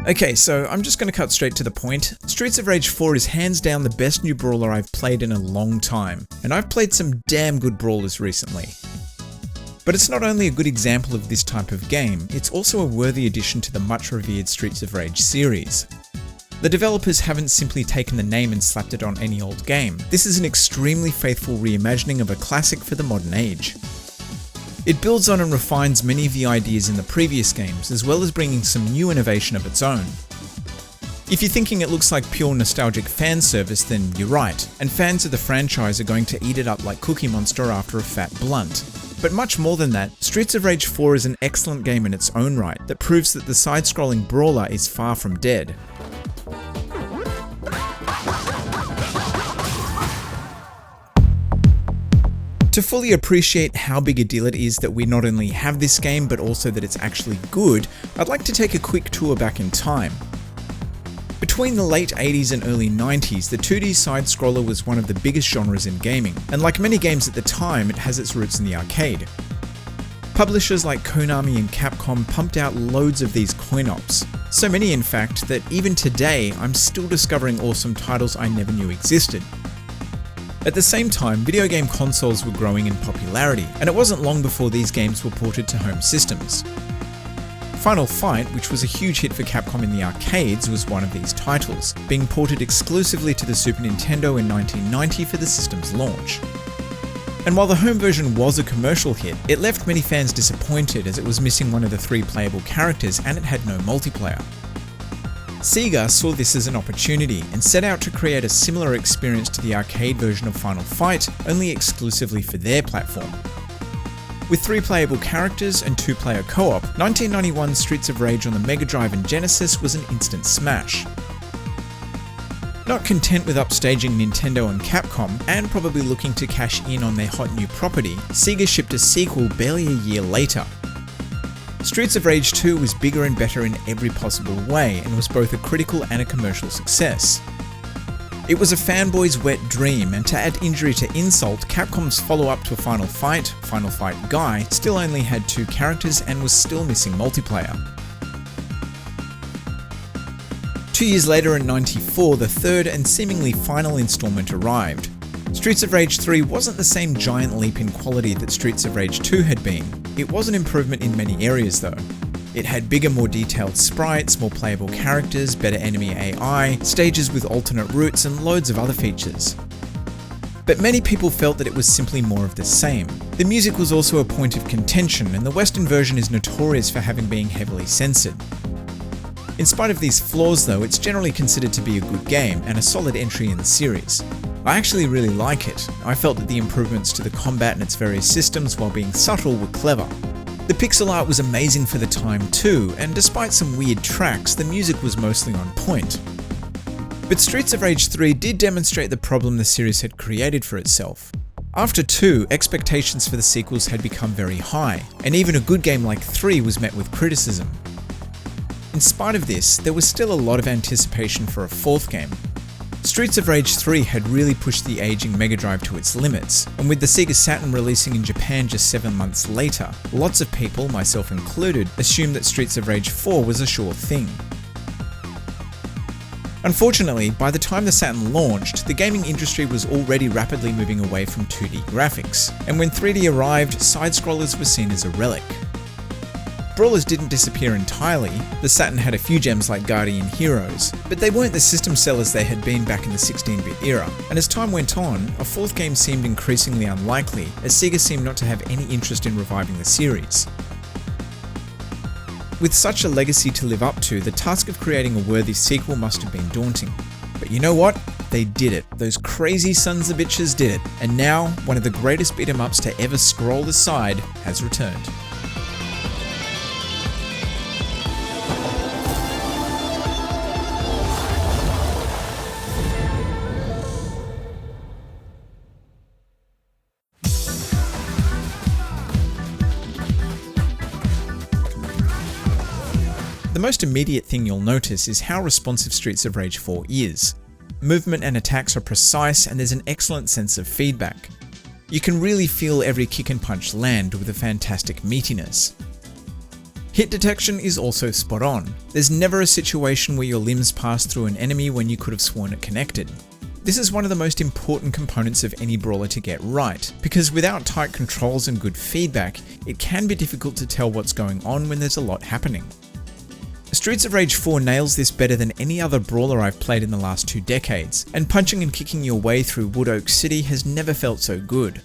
Okay, so I'm just going to cut straight to the point. Streets of Rage 4 is hands down the best new brawler I've played in a long time, and I've played some damn good brawlers recently. But it's not only a good example of this type of game, it's also a worthy addition to the much revered Streets of Rage series. The developers haven't simply taken the name and slapped it on any old game. This is an extremely faithful reimagining of a classic for the modern age. It builds on and refines many of the ideas in the previous games, as well as bringing some new innovation of its own. If you're thinking it looks like pure nostalgic fan service, then you're right, and fans of the franchise are going to eat it up like Cookie Monster after a fat blunt. But much more than that, Streets of Rage 4 is an excellent game in its own right that proves that the side-scrolling brawler is far from dead. To fully appreciate how big a deal it is that we not only have this game, but also that it's actually good, I'd like to take a quick tour back in time. Between the late 80s and early 90s, the 2D side-scroller was one of the biggest genres in gaming, and like many games at the time, it has its roots in the arcade. Publishers like Konami and Capcom pumped out loads of these coin-ops. So many in fact, that even today, I'm still discovering awesome titles I never knew existed. At the same time, video game consoles were growing in popularity, and it wasn't long before these games were ported to home systems. Final Fight, which was a huge hit for Capcom in the arcades, was one of these titles, being ported exclusively to the Super Nintendo in 1990 for the system's launch. And while the home version was a commercial hit, it left many fans disappointed as it was missing one of the 3 playable characters and it had no multiplayer. Sega saw this as an opportunity and set out to create a similar experience to the arcade version of Final Fight, only exclusively for their platform. With 3 playable characters and 2-player co-op, 1991's Streets of Rage on the Mega Drive and Genesis was an instant smash. Not content with upstaging Nintendo and Capcom, and probably looking to cash in on their hot new property, Sega shipped a sequel barely a year later. Streets of Rage 2 was bigger and better in every possible way, and was both a critical and a commercial success. It was a fanboy's wet dream, and to add injury to insult, Capcom's follow-up to Final Fight Guy, still only had 2 characters and was still missing multiplayer. 2 years later in '94, the third and seemingly final installment arrived. Streets of Rage 3 wasn't the same giant leap in quality that Streets of Rage 2 had been. It was an improvement in many areas though. It had bigger, more detailed sprites, more playable characters, better enemy AI, stages with alternate routes, and loads of other features. But many people felt that it was simply more of the same. The music was also a point of contention, and the Western version is notorious for having been heavily censored. In spite of these flaws though, it's generally considered to be a good game, and a solid entry in the series. I actually really like it. I felt that the improvements to the combat and its various systems, while being subtle, were clever. The pixel art was amazing for the time too, and despite some weird tracks, the music was mostly on point. But Streets of Rage 3 did demonstrate the problem the series had created for itself. After 2, expectations for the sequels had become very high, and even a good game like 3 was met with criticism. In spite of this, there was still a lot of anticipation for a 4th game. Streets of Rage 3 had really pushed the aging Mega Drive to its limits, and with the Sega Saturn releasing in Japan just 7 months later, lots of people, myself included, assumed that Streets of Rage 4 was a sure thing. Unfortunately, by the time the Saturn launched, the gaming industry was already rapidly moving away from 2D graphics, and when 3D arrived, side-scrollers were seen as a relic. Brawlers didn't disappear entirely. The Saturn had a few gems like Guardian Heroes, but they weren't the system sellers they had been back in the 16-bit era, and as time went on, a 4th game seemed increasingly unlikely, as Sega seemed not to have any interest in reviving the series. With such a legacy to live up to, the task of creating a worthy sequel must have been daunting. But you know what? They did it. Those crazy sons of bitches did it, and now, one of the greatest beat-em-ups to ever scroll the side has returned. The most immediate thing you'll notice is how responsive Streets of Rage 4 is. Movement and attacks are precise, and there's an excellent sense of feedback. You can really feel every kick and punch land with a fantastic meatiness. Hit detection is also spot on. There's never a situation where your limbs pass through an enemy when you could have sworn it connected. This is one of the most important components of any brawler to get right, because without tight controls and good feedback, it can be difficult to tell what's going on when there's a lot happening. Streets of Rage 4 nails this better than any other brawler I've played in the last 2 decades, and punching and kicking your way through Wood Oak City has never felt so good.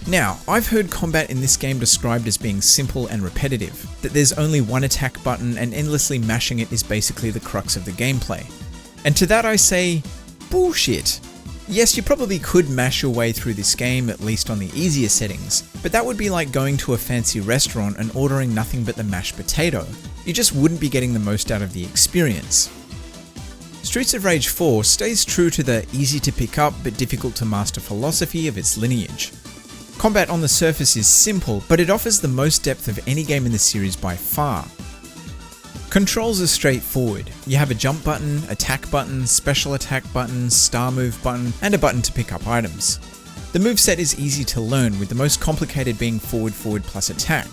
Now, I've heard combat in this game described as being simple and repetitive, that there's only one attack button and endlessly mashing it is basically the crux of the gameplay. And to that I say, bullshit. Yes, you probably could mash your way through this game, at least on the easier settings, but that would be like going to a fancy restaurant and ordering nothing but the mashed potato. You just wouldn't be getting the most out of the experience. Streets of Rage 4 stays true to the easy to pick up but difficult to master philosophy of its lineage. Combat on the surface is simple, but it offers the most depth of any game in the series by far. Controls are straightforward. You have a jump button, attack button, special attack button, star move button, and a button to pick up items. The moveset is easy to learn, with the most complicated being forward plus attack.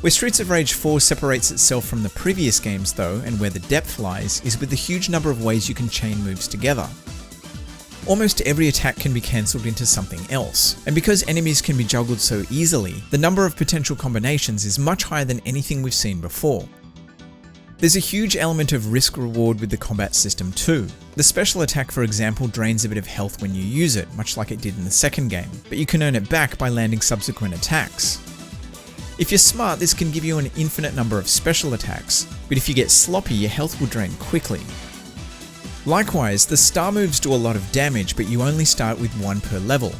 Where Streets of Rage 4 separates itself from the previous games though, and where the depth lies, is with the huge number of ways you can chain moves together. Almost every attack can be cancelled into something else, and because enemies can be juggled so easily, the number of potential combinations is much higher than anything we've seen before. There's a huge element of risk-reward with the combat system too. The special attack, for example, drains a bit of health when you use it, much like it did in the second game, but you can earn it back by landing subsequent attacks. If you're smart, this can give you an infinite number of special attacks, but if you get sloppy, your health will drain quickly. Likewise, the star moves do a lot of damage, but you only start with one per level.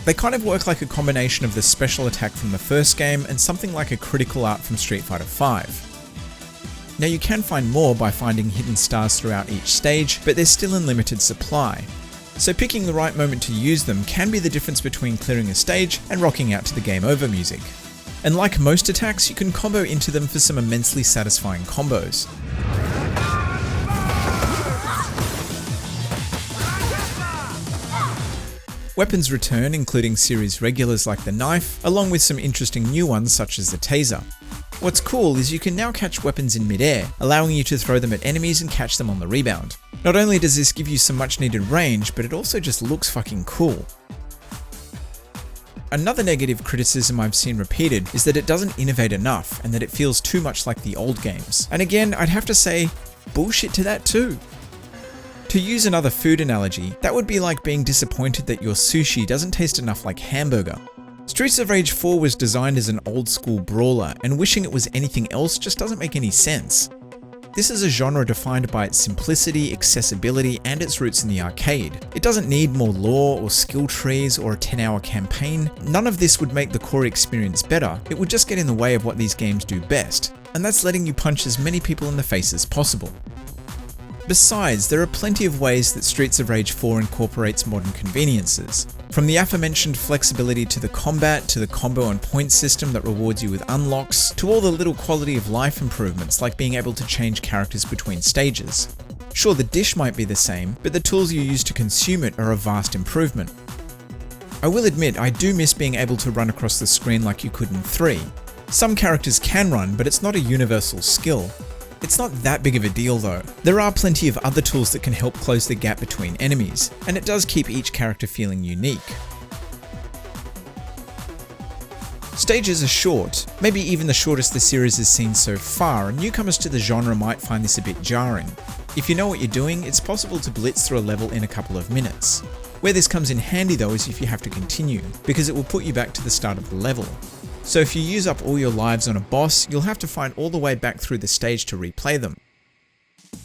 They kind of work like a combination of the special attack from the first game and something like a critical art from Street Fighter V. Now you can find more by finding hidden stars throughout each stage, but they're still in limited supply. So picking the right moment to use them can be the difference between clearing a stage and rocking out to the game over music. And like most attacks, you can combo into them for some immensely satisfying combos. Weapons return, including series regulars like the knife, along with some interesting new ones such as the taser. What's cool is you can now catch weapons in midair, allowing you to throw them at enemies and catch them on the rebound. Not only does this give you some much needed range, but it also just looks fucking cool. Another negative criticism I've seen repeated is that it doesn't innovate enough and that it feels too much like the old games. And again, I'd have to say, bullshit to that too. To use another food analogy, that would be like being disappointed that your sushi doesn't taste enough like hamburger. Streets of Rage 4 was designed as an old school brawler, and wishing it was anything else just doesn't make any sense. This is a genre defined by its simplicity, accessibility, and its roots in the arcade. It doesn't need more lore or skill trees or a 10-hour campaign. None of this would make the core experience better, it would just get in the way of what these games do best, and that's letting you punch as many people in the face as possible. Besides, there are plenty of ways that Streets of Rage 4 incorporates modern conveniences. From the aforementioned flexibility to the combat, to the combo and point system that rewards you with unlocks, to all the little quality of life improvements like being able to change characters between stages. Sure, the dish might be the same, but the tools you use to consume it are a vast improvement. I will admit, I do miss being able to run across the screen like you could in 3. Some characters can run, but it's not a universal skill. It's not that big of a deal though. There are plenty of other tools that can help close the gap between enemies, and it does keep each character feeling unique. Stages are short, maybe even the shortest the series has seen so far, and newcomers to the genre might find this a bit jarring. If you know what you're doing, it's possible to blitz through a level in a couple of minutes. Where this comes in handy though is if you have to continue, because it will put you back to the start of the level. So if you use up all your lives on a boss, you'll have to fight all the way back through the stage to replay them.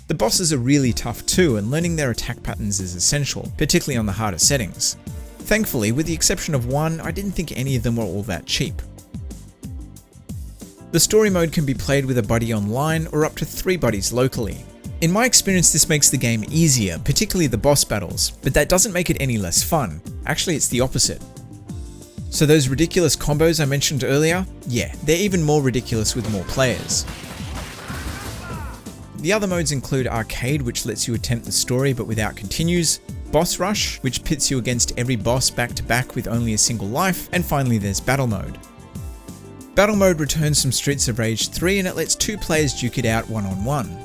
The bosses are really tough too, and learning their attack patterns is essential, particularly on the harder settings. Thankfully, with the exception of one, I didn't think any of them were all that cheap. The story mode can be played with a buddy online or up to 3 buddies locally. In my experience, this makes the game easier, particularly the boss battles, but that doesn't make it any less fun. Actually, it's the opposite. So those ridiculous combos I mentioned earlier, yeah, they're even more ridiculous with more players. The other modes include Arcade, which lets you attempt the story but without continues, Boss Rush, which pits you against every boss back to back with only a single life, and finally there's Battle Mode. Battle Mode returns from Streets of Rage 3 and it lets two players duke it out one-on-one.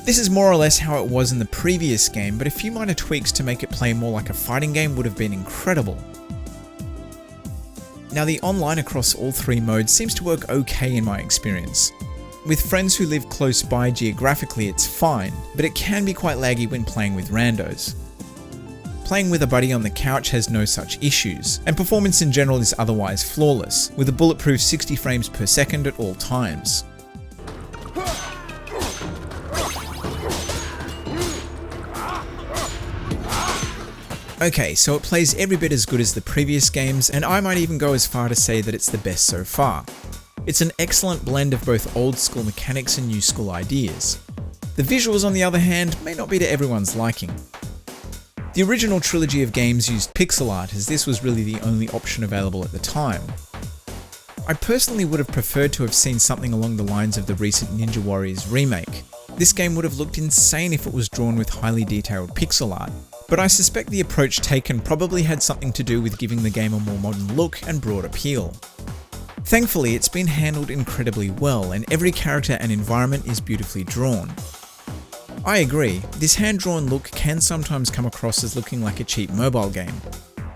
This is more or less how it was in the previous game, but a few minor tweaks to make it play more like a fighting game would have been incredible. Now the online across all three modes seems to work okay in my experience. With friends who live close by geographically it's fine, but it can be quite laggy when playing with randos. Playing with a buddy on the couch has no such issues, and performance in general is otherwise flawless, with a bulletproof 60 frames per second at all times. Okay, so it plays every bit as good as the previous games, and I might even go as far to say that it's the best so far. It's an excellent blend of both old school mechanics and new school ideas. The visuals, on the other hand, may not be to everyone's liking. The original trilogy of games used pixel art, as this was really the only option available at the time. I personally would have preferred to have seen something along the lines of the recent Ninja Warriors remake. This game would have looked insane if it was drawn with highly detailed pixel art, but I suspect the approach taken probably had something to do with giving the game a more modern look and broad appeal. Thankfully, it's been handled incredibly well, and every character and environment is beautifully drawn. I agree, this hand-drawn look can sometimes come across as looking like a cheap mobile game.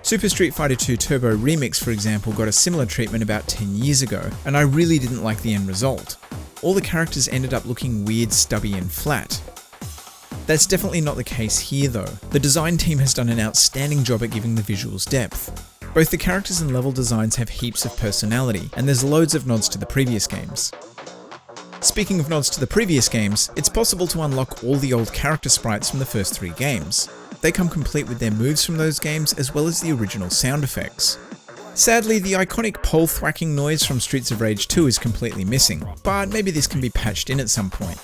Super Street Fighter 2 Turbo Remix, for example, got a similar treatment about 10 years ago, and I really didn't like the end result. All the characters ended up looking weird, stubby and flat. That's definitely not the case here though. The design team has done an outstanding job at giving the visuals depth. Both the characters and level designs have heaps of personality, and there's loads of nods to the previous games. Speaking of nods to the previous games, it's possible to unlock all the old character sprites from the first three games. They come complete with their moves from those games as well as the original sound effects. Sadly, the iconic pole thwacking noise from Streets of Rage 2 is completely missing, but maybe this can be patched in at some point.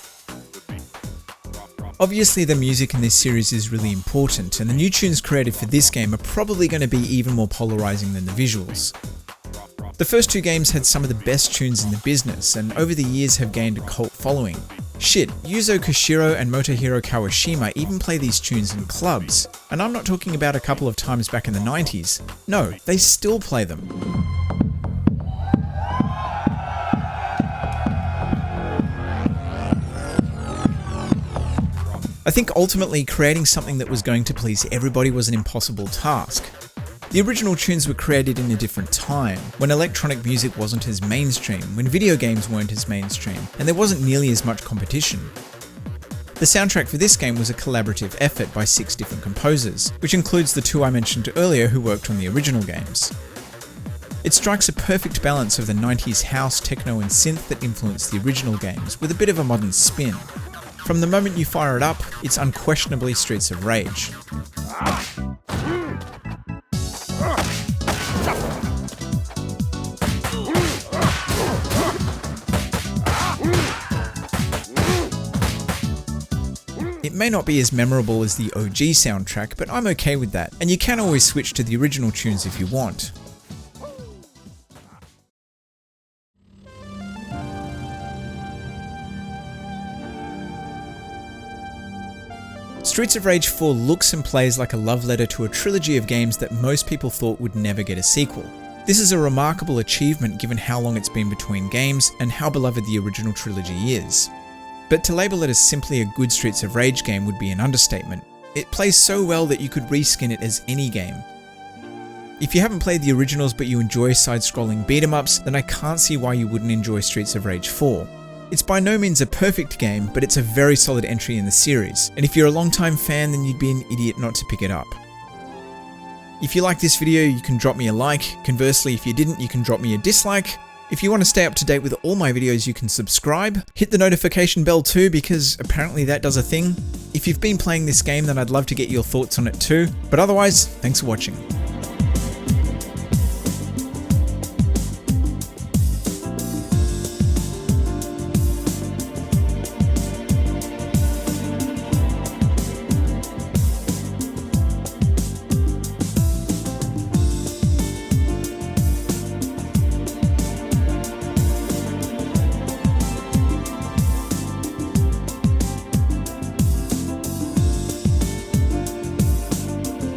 Obviously the music in this series is really important, and the new tunes created for this game are probably going to be even more polarizing than the visuals. The first two games had some of the best tunes in the business, and over the years have gained a cult following. Shit, Yuzo Koshiro and Motohiro Kawashima even play these tunes in clubs, and I'm not talking about a couple of times back in the 90s. No, they still play them. I think ultimately creating something that was going to please everybody was an impossible task. The original tunes were created in a different time, when electronic music wasn't as mainstream, when video games weren't as mainstream, and there wasn't nearly as much competition. The soundtrack for this game was a collaborative effort by 6 different composers, which includes the 2 I mentioned earlier who worked on the original games. It strikes a perfect balance of the 90s house, techno and synth that influenced the original games, with a bit of a modern spin. From the moment you fire it up, it's unquestionably Streets of Rage. It may not be as memorable as the OG soundtrack, but I'm okay with that, and you can always switch to the original tunes if you want. Streets of Rage 4 looks and plays like a love letter to a trilogy of games that most people thought would never get a sequel. This is a remarkable achievement given how long it's been between games and how beloved the original trilogy is. But to label it as simply a good Streets of Rage game would be an understatement. It plays so well that you could reskin it as any game. If you haven't played the originals but you enjoy side-scrolling beat-em-ups, then I can't see why you wouldn't enjoy Streets of Rage 4. It's by no means a perfect game, but it's a very solid entry in the series, and if you're a long-time fan then you'd be an idiot not to pick it up. If you like this video you can drop me a like, conversely if you didn't you can drop me a dislike. If you want to stay up to date with all my videos you can subscribe, hit the notification bell too because apparently that does a thing. If you've been playing this game then I'd love to get your thoughts on it too, but otherwise, thanks for watching.